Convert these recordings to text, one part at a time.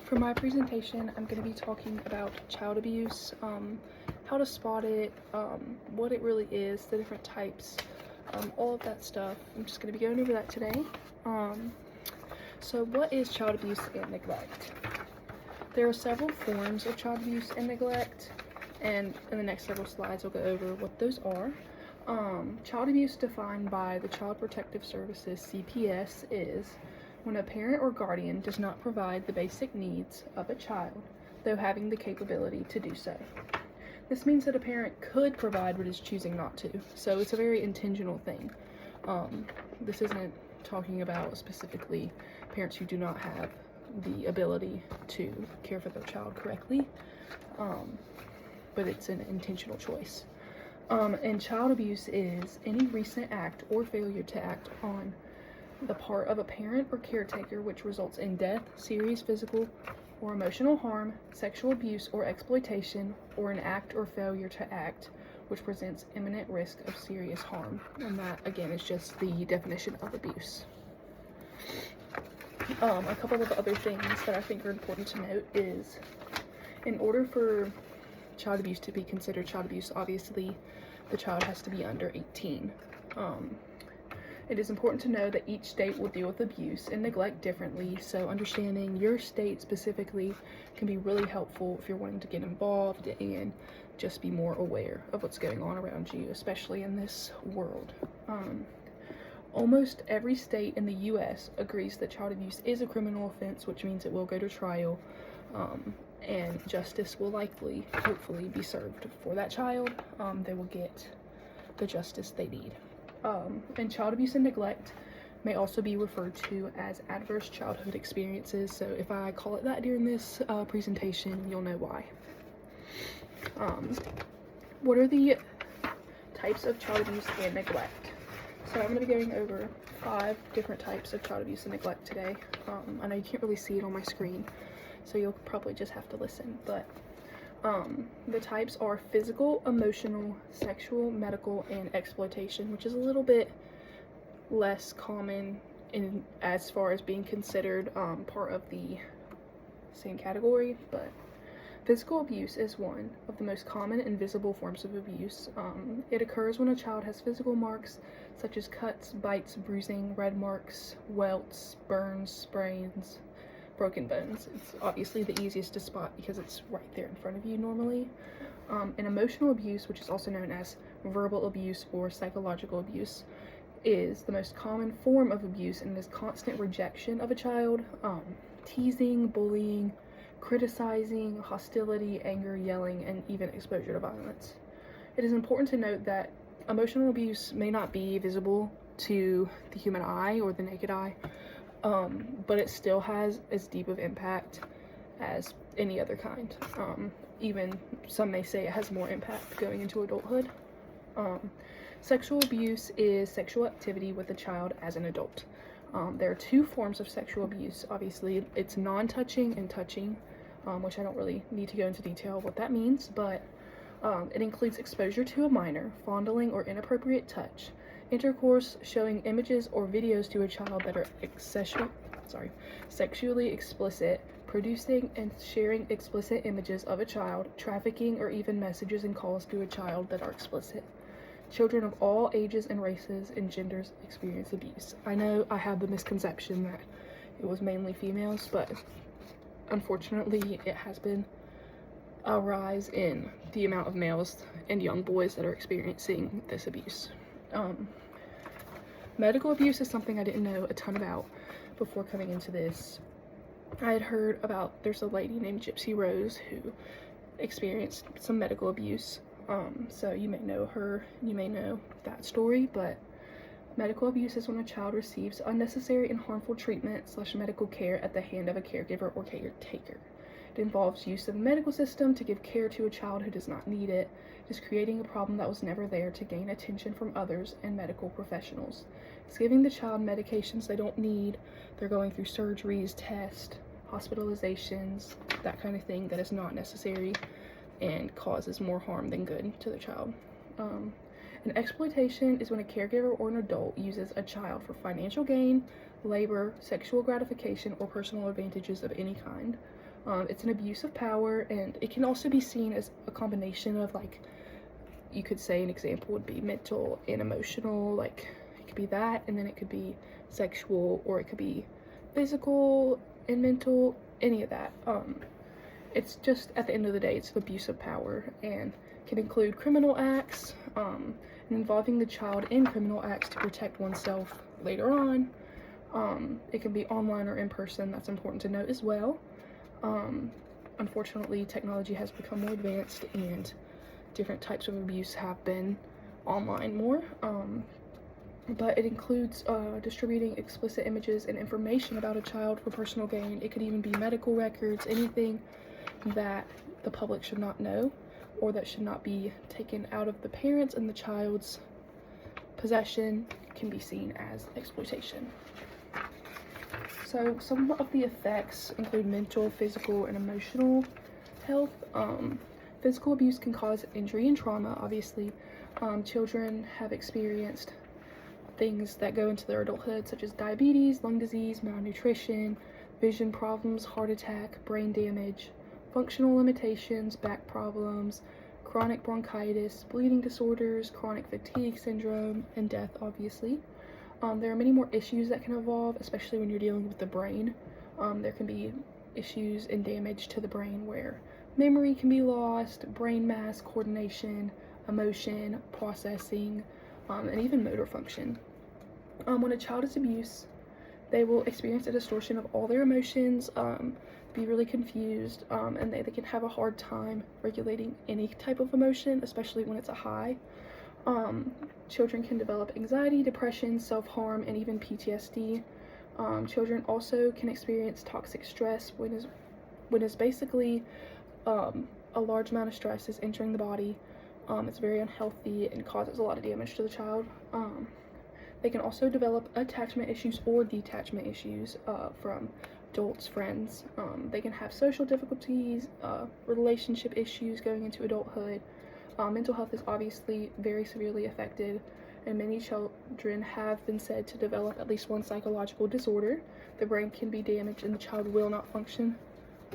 For my presentation, I'm going to be talking about child abuse, how to spot it, what it really is, the different types, all of that stuff. I'm just going to be going over that today. So what is child abuse and neglect? There are several forms of child abuse and neglect, and in the next several slides I'll go over what those are. Child abuse defined by the Child Protective Services, CPS, is when a parent or guardian does not provide the basic needs of a child, though having the capability to do so. This means that a parent could provide but is choosing not to, so it's a very intentional thing. This isn't talking about specifically parents who do not have the ability to care for their child correctly, but it's an intentional choice. And child abuse is any recent act or failure to act on the part of a parent or caretaker which results in death, serious physical or emotional harm, sexual abuse or exploitation, or an act or failure to act which presents imminent risk of serious harm. And that, again, is just the definition of abuse. A couple of other things that I think are important to note is, in order for child abuse to be considered child abuse, obviously the child has to be under 18. It is important to know that each state will deal with abuse and neglect differently, so understanding your state specifically can be really helpful if you're wanting to get involved and just be more aware of what's going on around you, especially in this world. Almost every state in the U.S. agrees that child abuse is a criminal offense, which means it will go to trial, and justice will likely, hopefully, be served for that child. They will get the justice they need. And child abuse and neglect may also be referred to as adverse childhood experiences, so if I call it that during this presentation, you'll know why. What are the types of child abuse and neglect? So I'm going to be going over 5 different types of child abuse and neglect today. I know you can't really see it on my screen, so you'll probably just have to listen, but the types are physical, emotional, sexual, medical, and exploitation, which is a little bit less common in as far as being considered part of the same category, but physical abuse is one of the most common and visible forms of abuse. It occurs when a child has physical marks such as cuts, bites, bruising, red marks, welts, burns, sprains, broken bones. It's obviously the easiest to spot because it's right there in front of you normally. And emotional abuse, which is also known as verbal abuse or psychological abuse, is the most common form of abuse and is constant rejection of a child, teasing, bullying, criticizing, hostility, anger, yelling, and even exposure to violence. It is important to note that emotional abuse may not be visible to the human eye or the naked eye, but it still has as deep of impact as any other kind. Even some may say it has more impact going into adulthood. Sexual abuse is sexual activity with a child as an adult. There are 2 forms of sexual abuse. Obviously, it's non-touching and touching, which I don't really need to go into detail what that means, but it includes exposure to a minor, fondling or inappropriate touch, intercourse, showing images or videos to a child that are sexually explicit, producing and sharing explicit images of a child, trafficking, or even messages and calls to a child that are explicit. Children of all ages and races and genders experience abuse. I know I had the misconception that it was mainly females, but unfortunately it has been a rise in the amount of males and young boys that are experiencing this abuse. Medical abuse is something I didn't know a ton about before coming into this. I had heard about, there's a lady named Gypsy Rose who experienced some medical abuse. So you may know her, you may know that story, but medical abuse is when a child receives unnecessary and harmful treatment / medical care at the hand of a caregiver or caretaker. It involves use of the medical system to give care to a child who does not need it. It is creating a problem that was never there to gain attention from others and medical professionals. It's giving the child medications they don't need. They're going through surgeries, tests, hospitalizations, that kind of thing that is not necessary and causes more harm than good to the child. An exploitation is when a caregiver or an adult uses a child for financial gain, labor, sexual gratification, or personal advantages of any kind. It's an abuse of power, and it can also be seen as a combination of, like, you could say an example would be mental and emotional. Like, it could be that, and then it could be sexual, or it could be physical and mental, any of that. It's just, at the end of the day, it's an abuse of power, and can include criminal acts, and involving the child in criminal acts to protect oneself later on. It can be online or in person. That's important to note as well. Unfortunately, technology has become more advanced, and different types of abuse have been online more. But it includes distributing explicit images and information about a child for personal gain. It could even be medical records, anything that the public should not know, or that should not be taken out of the parents and the child's possession, can be seen as exploitation. So some of the effects include mental, physical, and emotional health. Physical abuse can cause injury and trauma, obviously. Children have experienced things that go into their adulthood, such as diabetes, lung disease, malnutrition, vision problems, heart attack, brain damage, functional limitations, back problems, chronic bronchitis, bleeding disorders, chronic fatigue syndrome, and death, obviously. There are many more issues that can evolve, especially when you're dealing with the brain. There can be issues and damage to the brain where memory can be lost, brain mass, coordination, emotion, processing, and even motor function. When a child is abused, they will experience a distortion of all their emotions, be really confused, and they can have a hard time regulating any type of emotion, especially when it's a high. Children can develop anxiety, depression, self-harm, and even PTSD. Children also can experience toxic stress when is basically a large amount of stress is entering the body. It's very unhealthy and causes a lot of damage to the child. They can also develop attachment issues or detachment issues from adults, friends. They can have social difficulties, relationship issues going into adulthood. Mental health is obviously very severely affected, and many children have been said to develop at least one psychological disorder. The brain can be damaged, and the child will not function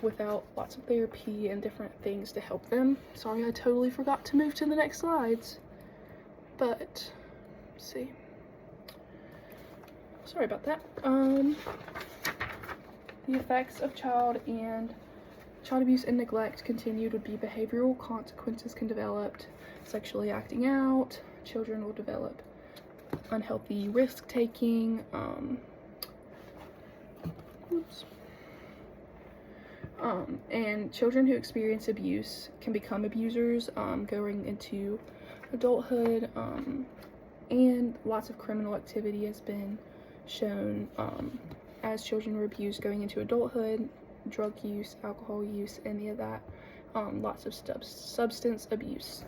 without lots of therapy and different things to help them. Sorry, I totally forgot to move to the next slides. But, let's see. Sorry about that. The effects of child abuse and neglect continued would be behavioral consequences can develop, sexually acting out, children will develop unhealthy risk-taking, and children who experience abuse can become abusers going into adulthood, and lots of criminal activity has been shown as children were abused going into adulthood, drug use, alcohol use, any of that, lots of substance abuse.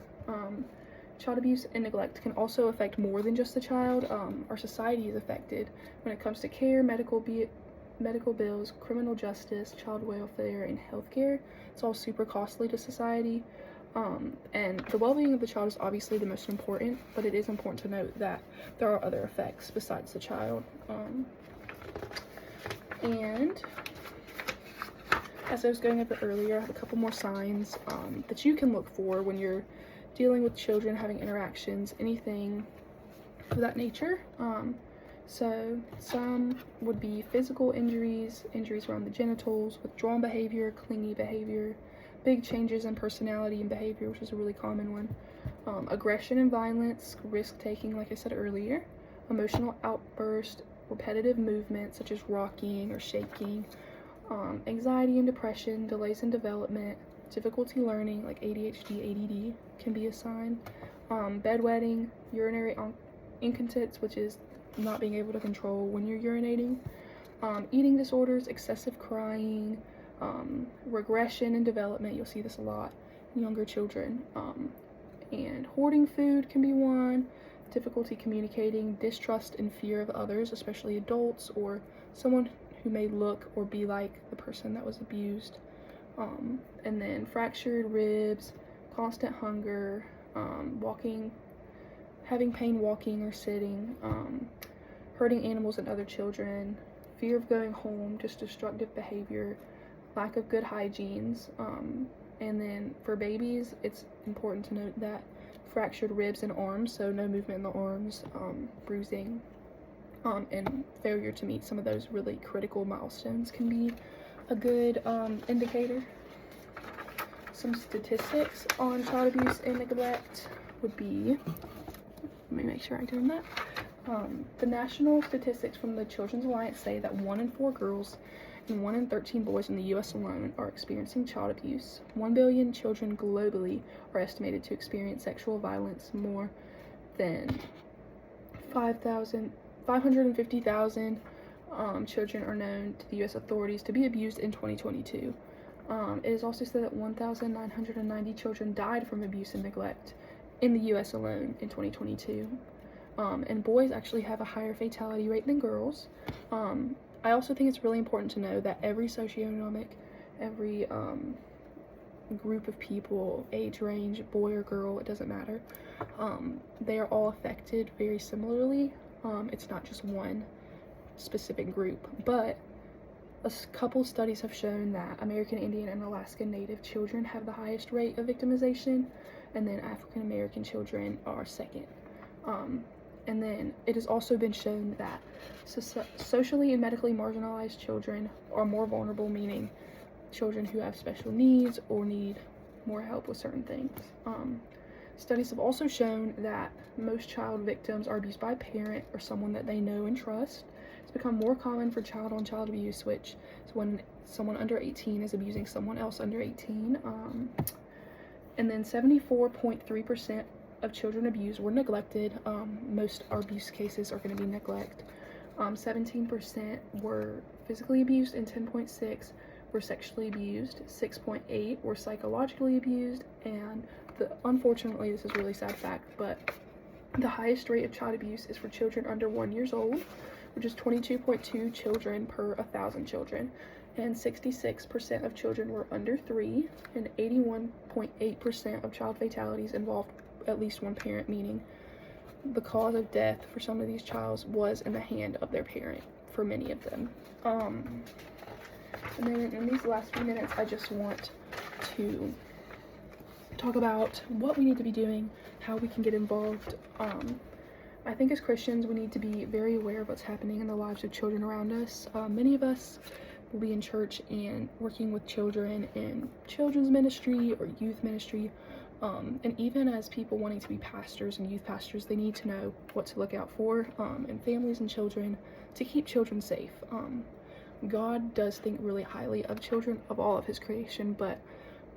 Child abuse and neglect can also affect more than just the child. Our society is affected when it comes to care, medical bills, criminal justice, child welfare, and healthcare. It's all super costly to society. And the well-being of the child is obviously the most important, but it is important to note that there are other effects besides the child. And as I was going over earlier, I have a couple more signs that you can look for when you're dealing with children, having interactions, anything of that nature. So some would be physical injuries around the genitals, withdrawn behavior, clingy behavior, big changes in personality and behavior, which is a really common one. Aggression and violence, risk-taking, like I said earlier, emotional outburst, repetitive movement such as rocking or shaking, anxiety and depression, delays in development, difficulty learning like ADHD, ADD can be a sign, bedwetting, urinary incontinence, which is not being able to control when you're urinating, eating disorders, excessive crying, regression in development, you'll see this a lot in younger children, and hoarding food can be one, difficulty communicating, distrust and fear of others, especially adults or someone who may look or be like the person that was abused, and then fractured ribs, constant hunger, having pain walking or sitting, hurting animals and other children, fear of going home, just destructive behavior, lack of good hygienes, and then for babies, it's important to note that fractured ribs and arms, so no movement in the arms, bruising, and failure to meet some of those really critical milestones can be a good indicator. Some statistics on child abuse and neglect would be, let me make sure I'm doing that. The national statistics from the Children's Alliance say that 1 in 4 girls and 1 in 13 boys in the U.S. alone are experiencing child abuse. 1 billion children globally are estimated to experience sexual violence. More than 550,000 children are known to the U.S. authorities to be abused in 2022. It is also said that 1,990 children died from abuse and neglect in the U.S. alone in 2022. And boys actually have a higher fatality rate than girls. I also think it's really important to know that every socioeconomic, every group of people, age range, boy or girl, it doesn't matter, they are all affected very similarly. It's not just one specific group, but a couple studies have shown that American Indian and Alaskan Native children have the highest rate of victimization, and then African American children are second. And then it has also been shown that socially and medically marginalized children are more vulnerable, meaning children who have special needs or need more help with certain things. Studies have also shown that most child victims are abused by a parent or someone that they know and trust. It's become more common for child-on-child abuse, which is when someone under 18 is abusing someone else under 18. And then 74.3% of children abused were neglected. Most abuse cases are going to be neglect. 17% were physically abused, and 10.6% were sexually abused. 6.8% were psychologically abused, and unfortunately, this is a really sad fact, but the highest rate of child abuse is for children under 1 year old, which is 22.2 children per 1,000 children, and 66% of children were under 3, and 81.8% of child fatalities involved at least one parent, meaning the cause of death for some of these childs was in the hand of their parent for many of them. And then in these last few minutes, I just want to talk about what we need to be doing, how we can get involved. I think as Christians, we need to be very aware of what's happening in the lives of children around us. Many of us will be in church and working with children in children's ministry or youth ministry. And even as people wanting to be pastors and youth pastors, they need to know what to look out for in families and children to keep children safe. God does think really highly of children, of all of his creation, but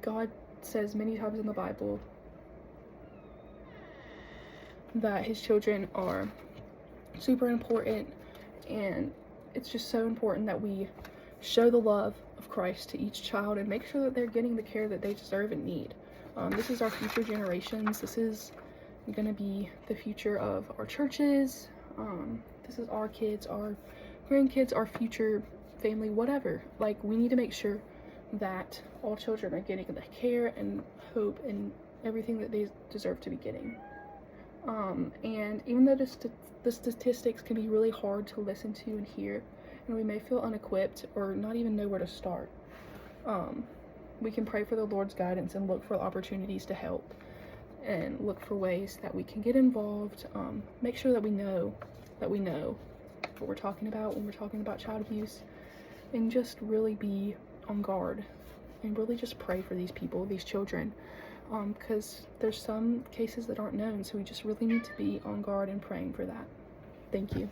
God says many times in the Bible that his children are super important, and it's just so important that we show the love of Christ to each child and make sure that they're getting the care that they deserve and need. This is our future generations. This is going to be the future of our churches. This is our kids, our grandkids, our future family, whatever. Like, we need to make sure that all children are getting the care and hope and everything that they deserve to be getting. And even though the statistics can be really hard to listen to and hear, and we may feel unequipped or not even know where to start, we can pray for the Lord's guidance and look for opportunities to help and look for ways that we can get involved. Make sure that we know what we're talking about when we're talking about child abuse, and just really be on guard and really just pray for these people, these children, because there's some cases that aren't known, so we just really need to be on guard and praying for that. Thank you.